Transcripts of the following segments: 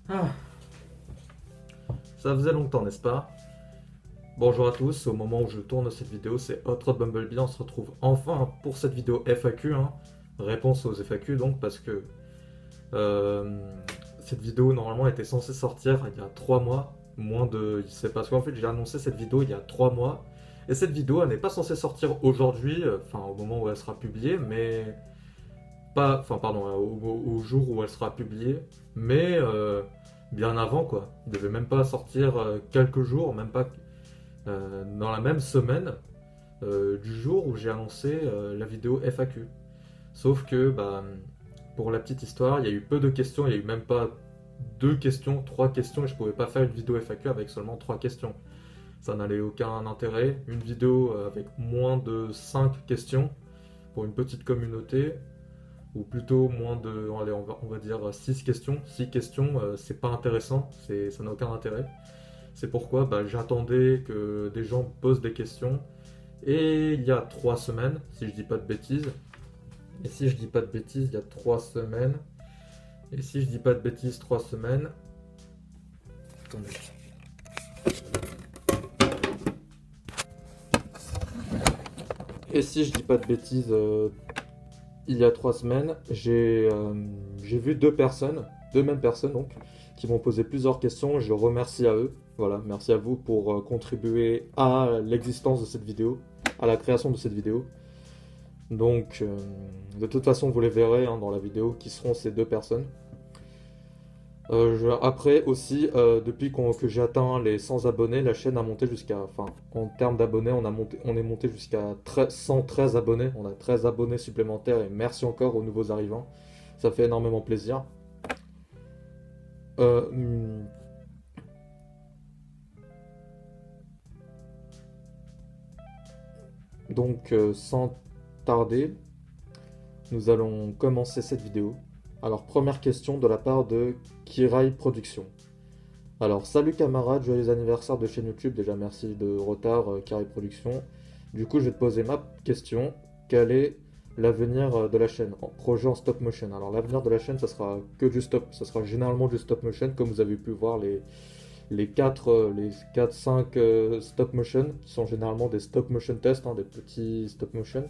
Ah, ça faisait longtemps, n'est-ce pas? Bonjour à tous, au moment où je tourne cette vidéo, c'est Hot Rod Bumblebee. On se retrouve enfin pour cette vidéo FAQ, hein. Réponse aux FAQ donc, parce que euh, cette vidéo normalement était censée sortir il y a 3 mois. C'est parce qu'en fait j'ai annoncé cette vidéo il y a 3 mois. Et cette vidéo elle n'est pas censée sortir aujourd'hui, enfin au moment où elle sera publiée, mais pas, enfin pardon, au jour où elle sera publiée, mais bien avant quoi. Il devait même pas sortir quelques jours, même pas dans la même semaine du jour où j'ai annoncé la vidéo FAQ. Sauf que, bah, pour la petite histoire, il y a eu peu de questions, il y a eu même pas deux questions, trois questions, et je pouvais pas faire une vidéo FAQ avec seulement trois questions. Ça n'allait aucun intérêt. Une vidéo avec moins de 5 questions pour une petite communauté, ou plutôt moins de, allez, on va dire 6 questions. 6 questions, c'est pas intéressant, ça n'a aucun intérêt. C'est pourquoi bah, j'attendais que des gens posent des questions. Et il y a 3 semaines, si je dis pas de bêtises, et si je dis pas de bêtises, il y a 3 semaines, et si je dis pas de bêtises, 3 semaines, attendez, et si je dis pas de bêtises, il y a 3 semaines, j'ai vu deux mêmes personnes donc, qui m'ont posé plusieurs questions. Je remercie à eux. Voilà, merci à vous pour contribuer à l'existence de cette vidéo, à la création de cette vidéo. Donc, de toute façon, vous les verrez hein, dans la vidéo qui seront ces deux personnes. Après aussi, que j'ai atteint les 100 abonnés, la chaîne a monté jusqu'à, enfin, en termes d'abonnés, on est monté jusqu'à 113 abonnés. On a 13 abonnés supplémentaires et merci encore aux nouveaux arrivants. Ça fait énormément plaisir. Euh, hum, sans tarder, nous allons commencer cette vidéo. Alors, première question de la part de Kirai Productions. Alors, salut camarades, joyeux anniversaire de chaîne YouTube. Déjà, merci de retard, Carré Production. Du coup, je vais te poser ma question. Quel est l'avenir de la chaîne en projet en stop motion? Alors, l'avenir de la chaîne, ça sera que du stop. Ça sera généralement du stop motion, comme vous avez pu voir les 4, 5 stop motion, qui sont généralement des stop motion tests, hein, des petits stop motion.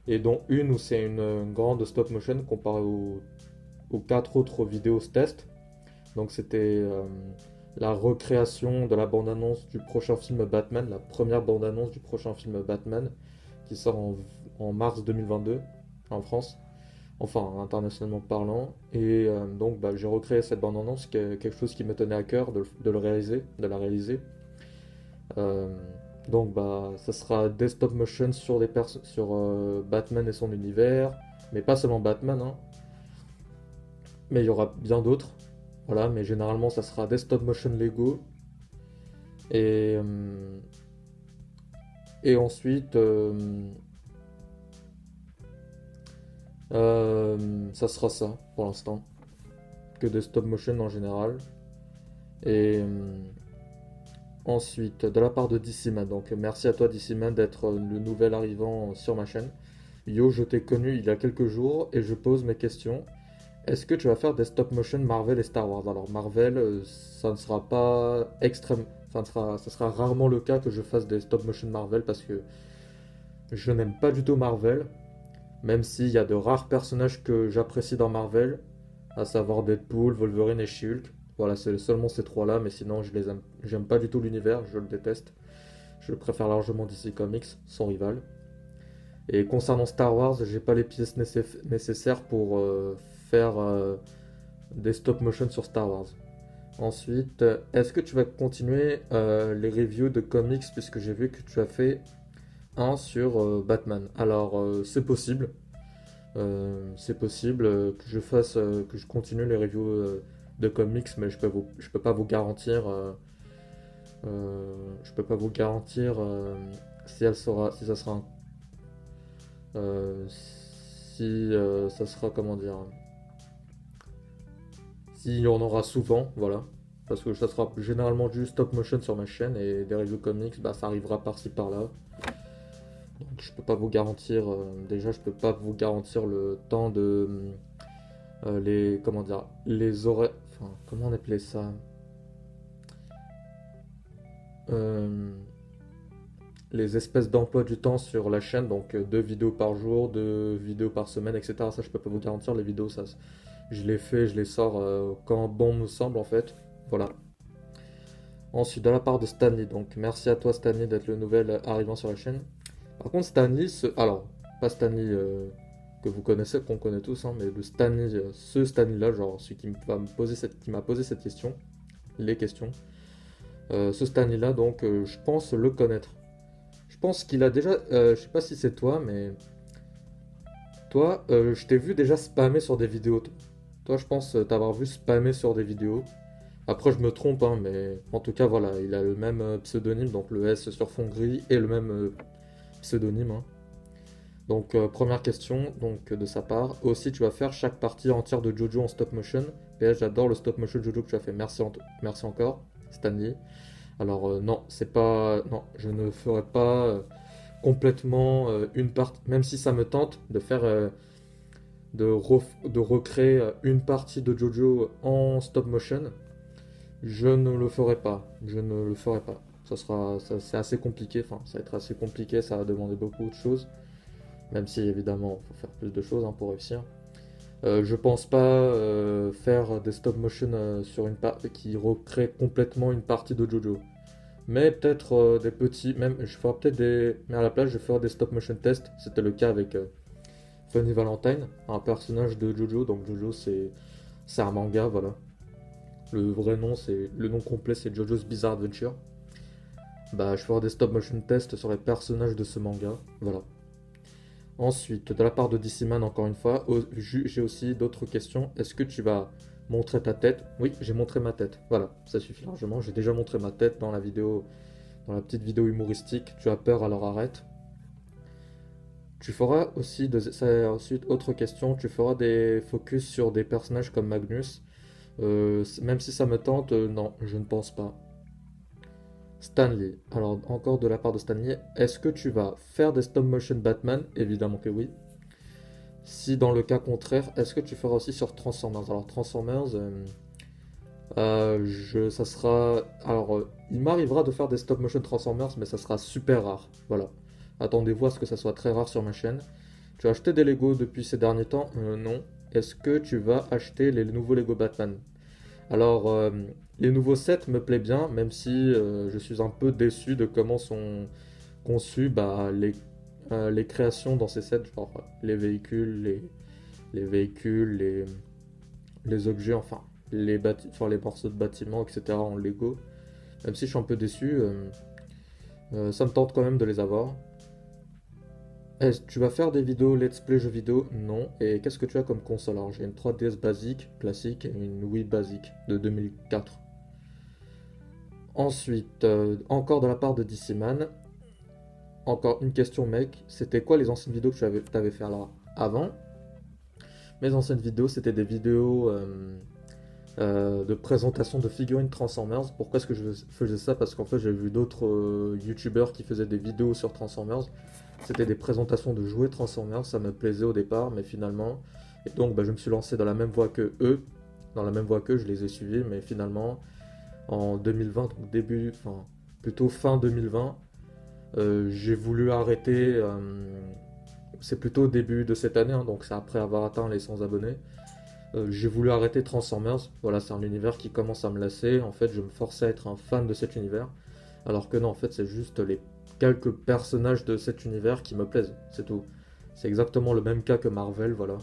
Et dont une où c'est une grande stop motion comparée aux 4 autres vidéos test. Donc c'était la recréation de la bande-annonce du prochain film Batman, la première bande-annonce du prochain film Batman, qui sort en mars 2022 en France, enfin internationalement parlant. Et donc bah, j'ai recréé cette bande-annonce, quelque chose qui me tenait à cœur de le réaliser, de la réaliser. Euh, donc bah ça sera des stop motion sur Batman et son univers, mais pas seulement Batman, hein, mais il y aura bien d'autres. Voilà, mais généralement ça sera des stop motion Lego. Et, et ensuite, ça sera ça pour l'instant. Que des stop motion en général. Et ensuite, de la part de DCman. Donc merci à toi DCman d'être le nouvel arrivant sur ma chaîne. Yo, je t'ai connu il y a quelques jours et je pose mes questions. Est-ce que tu vas faire des stop motion Marvel et Star Wars? Alors Marvel, ça ne sera pas extrême, ça sera rarement le cas que je fasse des stop motion Marvel parce que je n'aime pas du tout Marvel, même s'il y a de rares personnages que j'apprécie dans Marvel, à savoir Deadpool, Wolverine et She-Hulk. Voilà, c'est seulement ces trois-là, mais sinon je les aime, j'aime pas du tout l'univers, je le déteste. Je préfère largement DC Comics, sans rival. Et concernant Star Wars, j'ai pas les pièces nécessaires pour faire des stop motion sur Star Wars. Ensuite, est-ce que tu vas continuer les reviews de comics puisque j'ai vu que tu as fait un sur Batman? Alors, c'est possible que je fasse, que je continue les reviews de comics, mais je peux pas vous garantir, je peux pas vous garantir si ça sera, si ça sera comment dire, s'il y en aura souvent, voilà. Parce que ça sera généralement du stop motion sur ma chaîne et des reviews comics, bah ça arrivera par-ci par-là. Donc je peux pas vous garantir, déjà je peux pas vous garantir le temps comment dire, les horaires, enfin, comment on appelait ça? Euh, les espèces d'emploi du temps sur la chaîne, donc 2 vidéos par jour, 2 vidéos par semaine, etc. Ça, je peux pas vous garantir, les vidéos, ça, je les fais, je les sors quand bon me semble, en fait. Voilà. Ensuite, de la part de Stanley, donc merci à toi, Stanley, d'être le nouvel arrivant sur la chaîne. Par contre, Stanley, alors, pas Stanley que vous connaissez, qu'on connaît tous, hein, mais le Stanley, ce Stanley-là, genre celui qui m'a posé cette question, les questions. Ce Stanley-là, donc, je pense le connaître. Je pense qu'il a déjà, je sais pas si c'est toi, mais toi, je t'ai vu déjà spammer sur des vidéos. Toi, je pense t'avoir vu spammer sur des vidéos. Après, je me trompe, hein, mais en tout cas, voilà, il a le même pseudonyme, donc le S sur fond gris, et le même pseudonyme, hein. Donc, première question donc, de sa part. Aussi, tu vas faire chaque partie entière de Jojo en stop motion. PS, j'adore le stop motion Jojo que tu as fait. Merci, merci encore, Stanley. Alors, non, c'est pas. Non, je ne ferai pas complètement une partie. Même si ça me tente de faire. De recréer une partie de Jojo en stop motion, je ne le ferai pas. Je ne le ferai pas. C'est assez compliqué. Enfin, ça va être assez compliqué. Ça va demander beaucoup de choses. Même si évidemment, il faut faire plus de choses hein, pour réussir. Je pense pas faire des stop motion sur une partie qui recrée complètement une partie de Jojo. Mais peut-être des petits, même je ferai peut-être des. Mais à la place, je ferai des stop motion tests. C'était le cas avec Funny Valentine, un personnage de Jojo. Donc Jojo, c'est un manga, voilà. Le vrai nom, le nom complet, c'est Jojo's Bizarre Adventure. Bah, je ferai des stop motion tests sur les personnages de ce manga, voilà. Ensuite, de la part de DC-Man, encore une fois, j'ai aussi d'autres questions. Est-ce que tu vas montrer ta tête? Oui, j'ai montré ma tête. Voilà, ça suffit largement. J'ai déjà montré ma tête dans la vidéo, dans la petite vidéo humoristique. Tu as peur, alors arrête. Tu feras aussi, ensuite, autre question, tu feras des focus sur des personnages comme Magnus. Même si ça me tente, non, je ne pense pas. Stanley. Alors, encore de la part de Stanley, est-ce que tu vas faire des stop motion Batman? Évidemment que oui. Si dans le cas contraire, est-ce que tu feras aussi sur Transformers? Alors Transformers, ça sera. Alors, il m'arrivera de faire des stop motion Transformers, mais ça sera super rare. Voilà. Attendez-vous à ce que ça soit très rare sur ma chaîne. Tu as acheté des Lego depuis ces derniers temps? Non. Est-ce que tu vas acheter les nouveaux Lego Batman? Alors, les nouveaux sets me plaisent bien, même si je suis un peu déçu de comment sont conçus bah, les créations dans ces sets, genre les véhicules, les véhicules, les objets, enfin les morceaux de bâtiments, etc. en Lego. Même si je suis un peu déçu, ça me tente quand même de les avoir. Est-ce que tu vas faire des vidéos let's play jeux vidéo? Non. Et qu'est-ce que tu as comme console? Alors j'ai une 3DS basique, classique, et une Wii basique de 2004. Ensuite, encore de la part de DC-Man, encore une question mec, c'était quoi les anciennes vidéos que tu avais fait? Alors avant, mes anciennes vidéos c'était des vidéos de présentation de figurines Transformers. Pourquoi est-ce que je faisais ça? Parce qu'en fait j'ai vu d'autres youtubeurs qui faisaient des vidéos sur Transformers. C'était des présentations de jouets Transformers, ça me plaisait au départ, mais finalement, et donc bah, je me suis lancé dans la même voie que eux, dans la même voie qu'eux, je les ai suivis, mais finalement, en 2020, donc enfin plutôt fin 2020, j'ai voulu arrêter, c'est plutôt au début de cette année, hein, donc c'est après avoir atteint les 100 abonnés, j'ai voulu arrêter Transformers, voilà, c'est un univers qui commence à me lasser, en fait je me forçais à être un fan de cet univers, alors que non, en fait c'est juste les quelques personnages de cet univers qui me plaisent, c'est tout. C'est exactement le même cas que Marvel, voilà.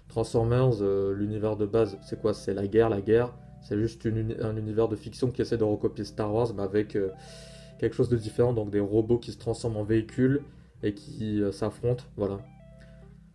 Transformers, l'univers de base, c'est quoi? C'est la guerre, la guerre. C'est juste un univers de fiction qui essaie de recopier Star Wars, mais avec quelque chose de différent, donc des robots qui se transforment en véhicules et qui s'affrontent, voilà.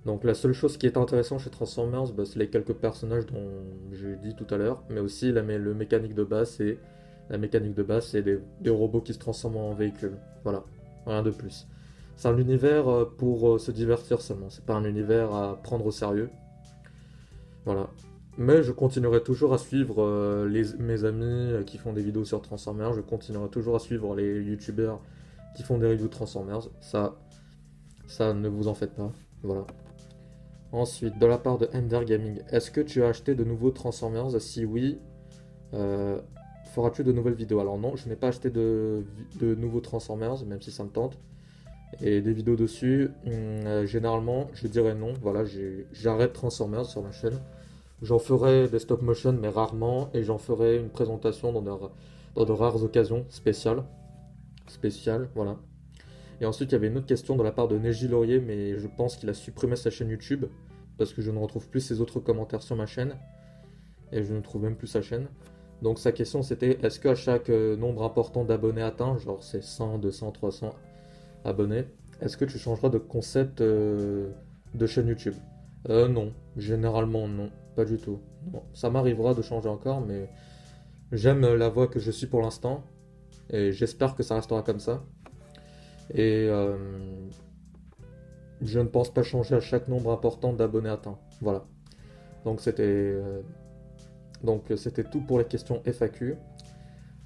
Donc la seule chose qui est intéressante chez Transformers, bah, c'est les quelques personnages dont j'ai dit tout à l'heure, mais aussi le mécanique de base, c'est des robots qui se transforment en véhicules. Voilà, rien de plus. C'est un univers pour se divertir seulement, c'est pas un univers à prendre au sérieux. Voilà. Mais je continuerai toujours à suivre mes amis qui font des vidéos sur Transformers, je continuerai toujours à suivre les youtubeurs qui font des reviews Transformers, ça ne vous en faites pas. Voilà. Ensuite, de la part de Ender Gaming, est-ce que tu as acheté de nouveaux Transformers? Si oui, euh, feras-tu de nouvelles vidéos? Alors non, je n'ai pas acheté de nouveaux Transformers, même si ça me tente. Et des vidéos dessus, généralement, je dirais non. Voilà, j'arrête Transformers sur ma chaîne. J'en ferai des stop motion, mais rarement, et j'en ferai une présentation dans de rares occasions spéciales. Spéciales, voilà. Et ensuite, il y avait une autre question de la part de Neji Laurier, mais je pense qu'il a supprimé sa chaîne YouTube, parce que je ne retrouve plus ses autres commentaires sur ma chaîne, et je ne trouve même plus sa chaîne. Donc sa question c'était, est-ce qu'à chaque nombre important d'abonnés atteint, genre c'est 100, 200, 300 abonnés, est-ce que tu changeras de concept de chaîne YouTube? Non, généralement non, pas du tout. Non. Ça m'arrivera de changer encore, mais j'aime la voie que je suis pour l'instant, et j'espère que ça restera comme ça. Et je ne pense pas changer à chaque nombre important d'abonnés atteints. Voilà. Donc c'était tout pour les questions FAQ.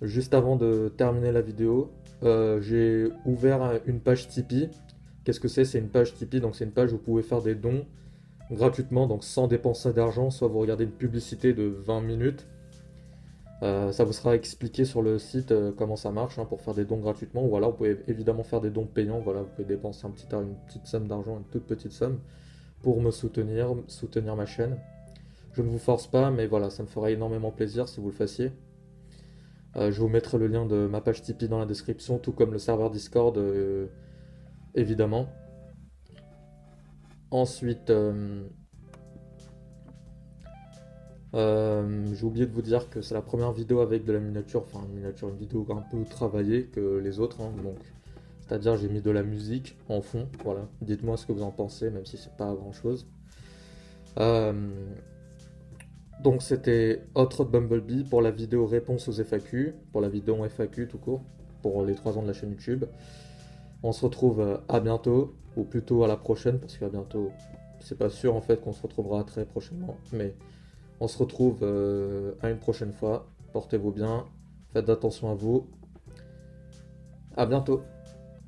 Juste avant de terminer la vidéo, j'ai ouvert une page Tipeee. Qu'est-ce que c'est? C'est une page Tipeee, donc c'est une page où vous pouvez faire des dons gratuitement, donc sans dépenser d'argent, soit vous regardez une publicité de 20 minutes. Ça vous sera expliqué sur le site comment ça marche pour faire des dons gratuitement. Ou alors vous pouvez évidemment faire des dons payants. Voilà, vous pouvez dépenser une petite somme d'argent, une toute petite somme, pour me soutenir ma chaîne. Je ne vous force pas, mais voilà, ça me ferait énormément plaisir si vous le fassiez. Je vous mettrai le lien de ma page Tipeee dans la description, tout comme le serveur Discord, évidemment. Ensuite, j'ai oublié de vous dire que c'est la première vidéo avec de la miniature, enfin une vidéo un peu travaillée que les autres, donc c'est-à-dire j'ai mis de la musique en fond, voilà. Dites-moi ce que vous en pensez, même si c'est pas grand-chose. Donc c'était Hot Rod Bumblebee pour la vidéo réponse aux FAQ, pour la vidéo en FAQ tout court, pour les 3 ans de la chaîne YouTube. On se retrouve à bientôt, ou plutôt à la prochaine, parce qu'à bientôt, c'est pas sûr en fait qu'on se retrouvera très prochainement, mais on se retrouve à une prochaine fois. Portez-vous bien, faites attention à vous. À bientôt.